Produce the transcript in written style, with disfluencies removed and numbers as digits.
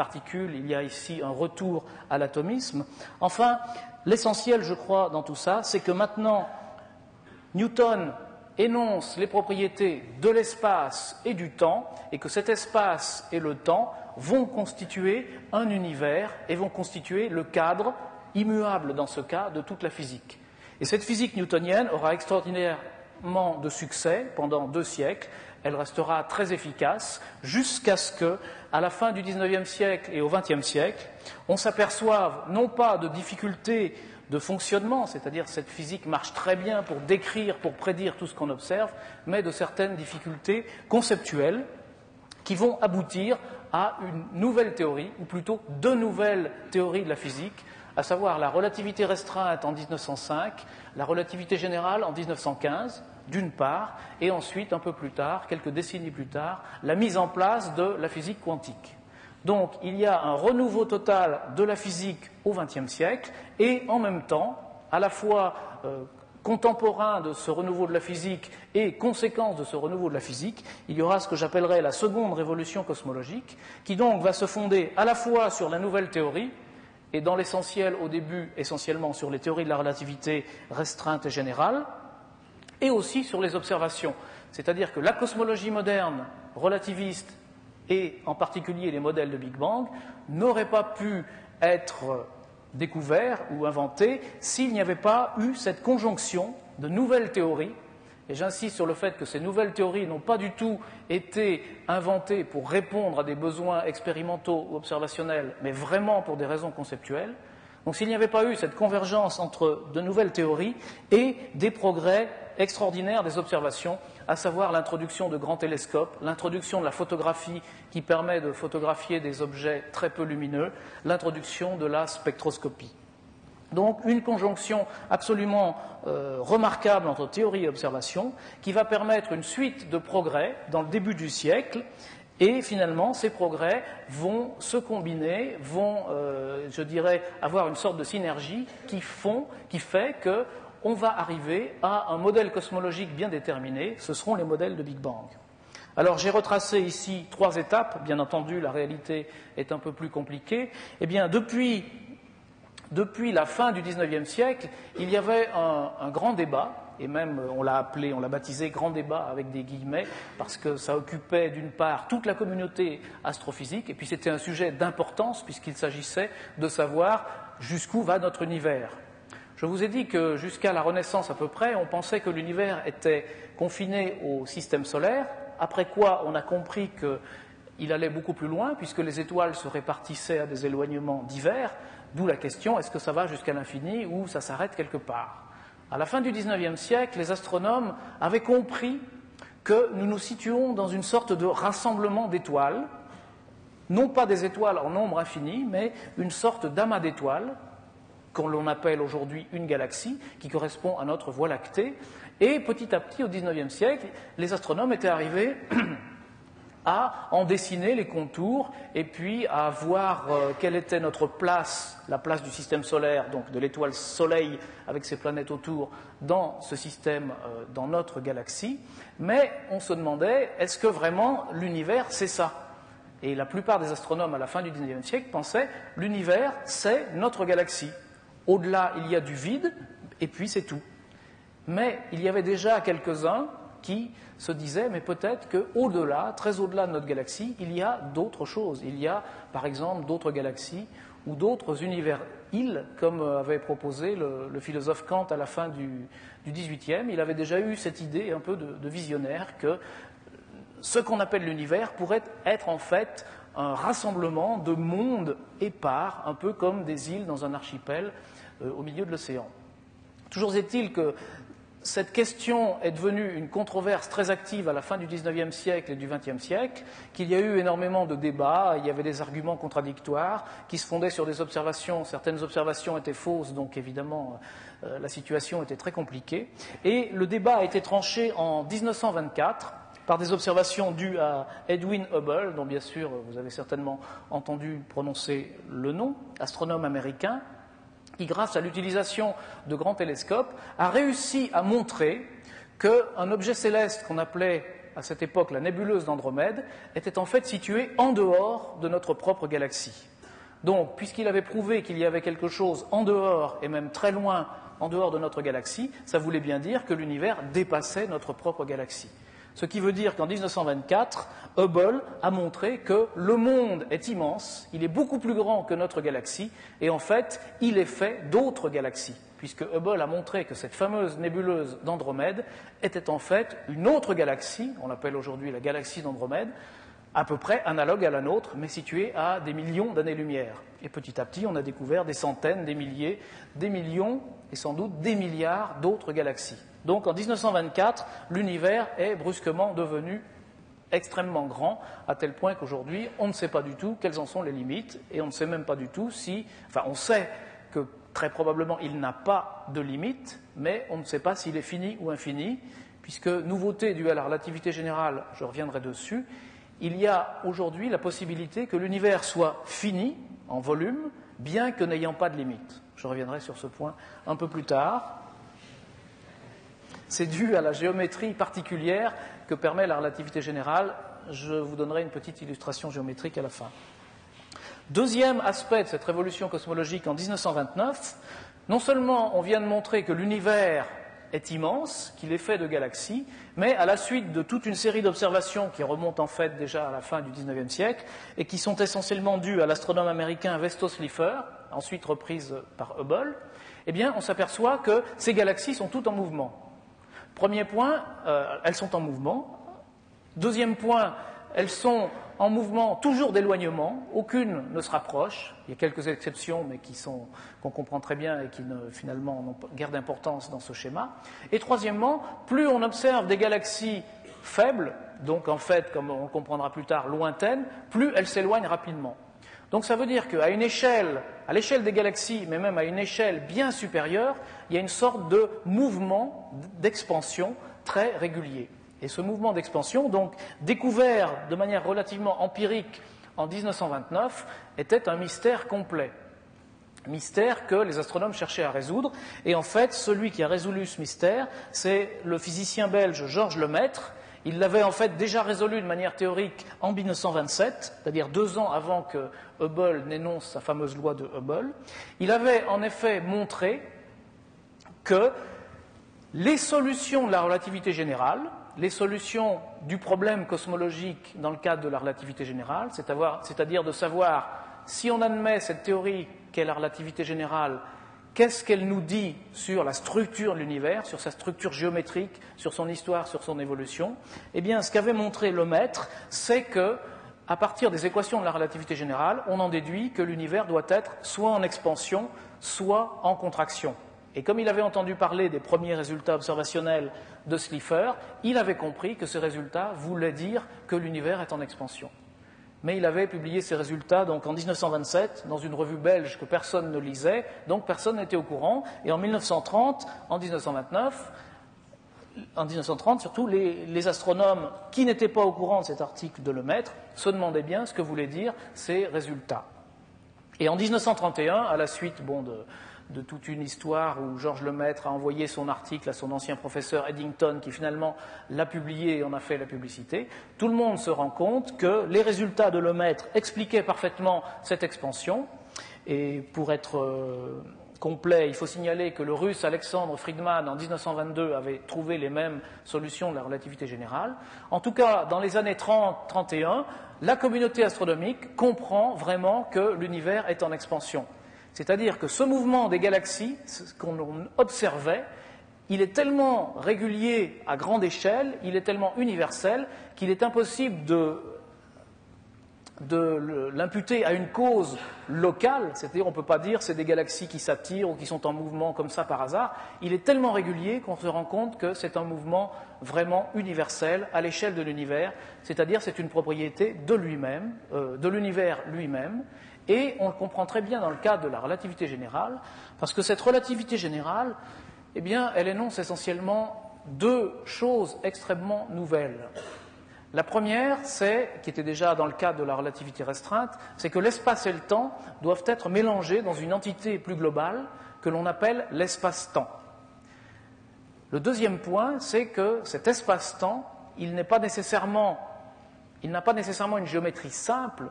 particules, il y a ici un retour à l'atomisme. Enfin, l'essentiel, je crois, dans tout ça, c'est que maintenant, Newton énonce les propriétés de l'espace et du temps, et que cet espace et le temps vont constituer un univers et vont constituer le cadre immuable, dans ce cas, de toute la physique. Et cette physique newtonienne aura extraordinairement de succès pendant 2 siècles. Elle restera très efficace jusqu'à ce que, à la fin du XIXe siècle et au XXe siècle, on s'aperçoive non pas de difficultés de fonctionnement, c'est-à-dire cette physique marche très bien pour décrire, pour prédire tout ce qu'on observe, mais de certaines difficultés conceptuelles qui vont aboutir à une nouvelle théorie, ou plutôt 2 nouvelles théories de la physique, à savoir la relativité restreinte en 1905, la relativité générale en 1915, d'une part, et ensuite, un peu plus tard, quelques décennies plus tard, la mise en place de la physique quantique. Donc, il y a un renouveau total de la physique au XXe siècle, et en même temps, à la fois contemporain de ce renouveau de la physique et conséquence de ce renouveau de la physique, il y aura ce que j'appellerais la seconde révolution cosmologique, qui donc va se fonder à la fois sur la nouvelle théorie, et dans l'essentiel, au début, essentiellement sur les théories de la relativité restreinte et générale, et aussi sur les observations. C'est-à-dire que la cosmologie moderne, relativiste, et en particulier les modèles de Big Bang, n'auraient pas pu être découverts ou inventés s'il n'y avait pas eu cette conjonction de nouvelles théories. Et j'insiste sur le fait que ces nouvelles théories n'ont pas du tout été inventées pour répondre à des besoins expérimentaux ou observationnels, mais vraiment pour des raisons conceptuelles. Donc s'il n'y avait pas eu cette convergence entre de nouvelles théories et des progrès extraordinaires des observations, à savoir l'introduction de grands télescopes, l'introduction de la photographie qui permet de photographier des objets très peu lumineux, l'introduction de la spectroscopie. Donc une conjonction absolument remarquable entre théorie et observation qui va permettre une suite de progrès dans le début du siècle. Et finalement, ces progrès vont se combiner, vont, je dirais, avoir une sorte de synergie qui fait qu'on va arriver à un modèle cosmologique bien déterminé. Ce seront les modèles de Big Bang. Alors, j'ai retracé ici 3 étapes. Bien entendu, la réalité est un peu plus compliquée. Eh bien, depuis la fin du XIXe siècle, il y avait un grand débat. Et même, on l'a baptisé grand débat avec des guillemets, parce que ça occupait d'une part toute la communauté astrophysique, et puis c'était un sujet d'importance, puisqu'il s'agissait de savoir jusqu'où va notre univers. Je vous ai dit que jusqu'à la Renaissance à peu près, on pensait que l'univers était confiné au système solaire, après quoi on a compris qu'il allait beaucoup plus loin, puisque les étoiles se répartissaient à des éloignements divers, d'où la question, est-ce que ça va jusqu'à l'infini ou ça s'arrête quelque part ? À la fin du XIXe siècle, les astronomes avaient compris que nous nous situons dans une sorte de rassemblement d'étoiles, non pas des étoiles en nombre infini, mais une sorte d'amas d'étoiles, qu'on appelle aujourd'hui une galaxie, qui correspond à notre Voie lactée. Et petit à petit, au XIXe siècle, les astronomes étaient arrivés à en dessiner les contours et puis à voir quelle était notre place, la place du système solaire, donc de l'étoile Soleil avec ses planètes autour, dans ce système, dans notre galaxie. Mais on se demandait, est-ce que vraiment l'univers c'est ça ? Et la plupart des astronomes à la fin du XIXe siècle pensaient, l'univers c'est notre galaxie. Au-delà, il y a du vide, et puis c'est tout. Mais il y avait déjà quelques-uns qui se disaient, mais peut-être qu'au-delà, très au-delà de notre galaxie, il y a d'autres choses. Il y a, par exemple, d'autres galaxies ou d'autres univers-îles, comme avait proposé le philosophe Kant à la fin du XVIIIe. Il avait déjà eu cette idée un peu de visionnaire que ce qu'on appelle l'univers pourrait être en fait un rassemblement de mondes épars, un peu comme des îles dans un archipel au milieu de l'océan. Toujours est-il que cette question est devenue une controverse très active à la fin du XIXe siècle et du XXe siècle, qu'il y a eu énormément de débats, il y avait des arguments contradictoires qui se fondaient sur des observations, certaines observations étaient fausses, donc évidemment la situation était très compliquée. Et le débat a été tranché en 1924 par des observations dues à Edwin Hubble, dont bien sûr vous avez certainement entendu prononcer le nom, astronome américain, qui, grâce à l'utilisation de grands télescopes, a réussi à montrer qu'un objet céleste qu'on appelait à cette époque la nébuleuse d'Andromède, était en fait située en dehors de notre propre galaxie. Donc, puisqu'il avait prouvé qu'il y avait quelque chose en dehors, et même très loin en dehors de notre galaxie, ça voulait bien dire que l'univers dépassait notre propre galaxie. Ce qui veut dire qu'en 1924, Hubble a montré que le monde est immense, il est beaucoup plus grand que notre galaxie, et en fait, il est fait d'autres galaxies, puisque Hubble a montré que cette fameuse nébuleuse d'Andromède était en fait une autre galaxie, on l'appelle aujourd'hui la galaxie d'Andromède, à peu près analogue à la nôtre, mais située à des millions d'années-lumière. Et petit à petit, on a découvert des centaines, des milliers, des millions et sans doute des milliards d'autres galaxies. Donc en 1924, l'univers est brusquement devenu extrêmement grand, à tel point qu'aujourd'hui, on ne sait pas du tout quelles en sont les limites, et on ne sait même pas du tout si... Enfin, on sait que très probablement il n'a pas de limite, mais on ne sait pas s'il est fini ou infini, puisque, nouveauté due à la relativité générale, je reviendrai dessus, il y a aujourd'hui la possibilité que l'univers soit fini en volume, bien que n'ayant pas de limite. Je reviendrai sur ce point un peu plus tard. C'est dû à la géométrie particulière que permet la relativité générale. Je vous donnerai une petite illustration géométrique à la fin. Deuxième aspect de cette révolution cosmologique en 1929, non seulement on vient de montrer que l'univers est immense, qu'il est fait de galaxies, mais à la suite de toute une série d'observations qui remontent en fait déjà à la fin du XIXe siècle et qui sont essentiellement dues à l'astronome américain Vesto Slipher, ensuite reprise par Hubble, eh bien on s'aperçoit que ces galaxies sont toutes en mouvement. Premier point, elles sont en mouvement. Deuxième point, elles sont en mouvement toujours d'éloignement, aucune ne se rapproche. Il y a quelques exceptions, mais qu'on comprend très bien et qui finalement n'ont pas guère d'importance dans ce schéma. Et troisièmement, plus on observe des galaxies faibles, donc en fait, comme on le comprendra plus tard, lointaines, plus elles s'éloignent rapidement. Donc ça veut dire qu'à une échelle, à l'échelle des galaxies, mais même à une échelle bien supérieure, il y a une sorte de mouvement d'expansion très régulier. Et ce mouvement d'expansion, donc découvert de manière relativement empirique en 1929, était un mystère complet. Mystère que les astronomes cherchaient à résoudre. Et en fait, celui qui a résolu ce mystère, c'est le physicien belge Georges Lemaître. Il l'avait en fait déjà résolu de manière théorique en 1927, c'est-à-dire 2 ans avant que Hubble n'énonce sa fameuse loi de Hubble. Il avait en effet montré que les solutions de la relativité générale, les solutions du problème cosmologique dans le cadre de la relativité générale, c'est-à-dire de savoir si on admet cette théorie qu'est la relativité générale, qu'est-ce qu'elle nous dit sur la structure de l'univers, sur sa structure géométrique, sur son histoire, sur son évolution? Eh bien, ce qu'avait montré Lemaître, c'est que, à partir des équations de la relativité générale, on en déduit que l'univers doit être soit en expansion, soit en contraction. Et comme il avait entendu parler des premiers résultats observationnels de Slipher, il avait compris que ces résultats voulaient dire que l'univers est en expansion. Mais il avait publié ces résultats donc en 1927 dans une revue belge que personne ne lisait, donc personne n'était au courant. Et en 1930, en 1930 surtout, les astronomes qui n'étaient pas au courant de cet article de Lemaître se demandaient bien ce que voulaient dire ces résultats. Et en 1931, à la suite de toute une histoire où Georges Lemaître a envoyé son article à son ancien professeur Eddington, qui finalement l'a publié et en a fait la publicité, tout le monde se rend compte que les résultats de Lemaître expliquaient parfaitement cette expansion. Et pour être complet, il faut signaler que le russe Alexandre Friedmann, en 1922, avait trouvé les mêmes solutions de la relativité générale. En tout cas, dans les années 30-31, la communauté astronomique comprend vraiment que l'univers est en expansion. C'est-à-dire que ce mouvement des galaxies, ce qu'on observait, il est tellement régulier à grande échelle, il est tellement universel, qu'il est impossible de l'imputer à une cause locale, c'est-à-dire on ne peut pas dire c'est des galaxies qui s'attirent ou qui sont en mouvement comme ça par hasard. Il est tellement régulier qu'on se rend compte que c'est un mouvement vraiment universel à l'échelle de l'univers, c'est-à-dire c'est une propriété de lui-même, de l'univers lui-même. Et on le comprend très bien dans le cadre de la relativité générale, parce que cette relativité générale, eh bien, elle énonce essentiellement 2 choses extrêmement nouvelles. La première, qui était déjà dans le cadre de la relativité restreinte, c'est que l'espace et le temps doivent être mélangés dans une entité plus globale que l'on appelle l'espace-temps. Le deuxième point, c'est que cet espace-temps il n'a pas nécessairement une géométrie simple,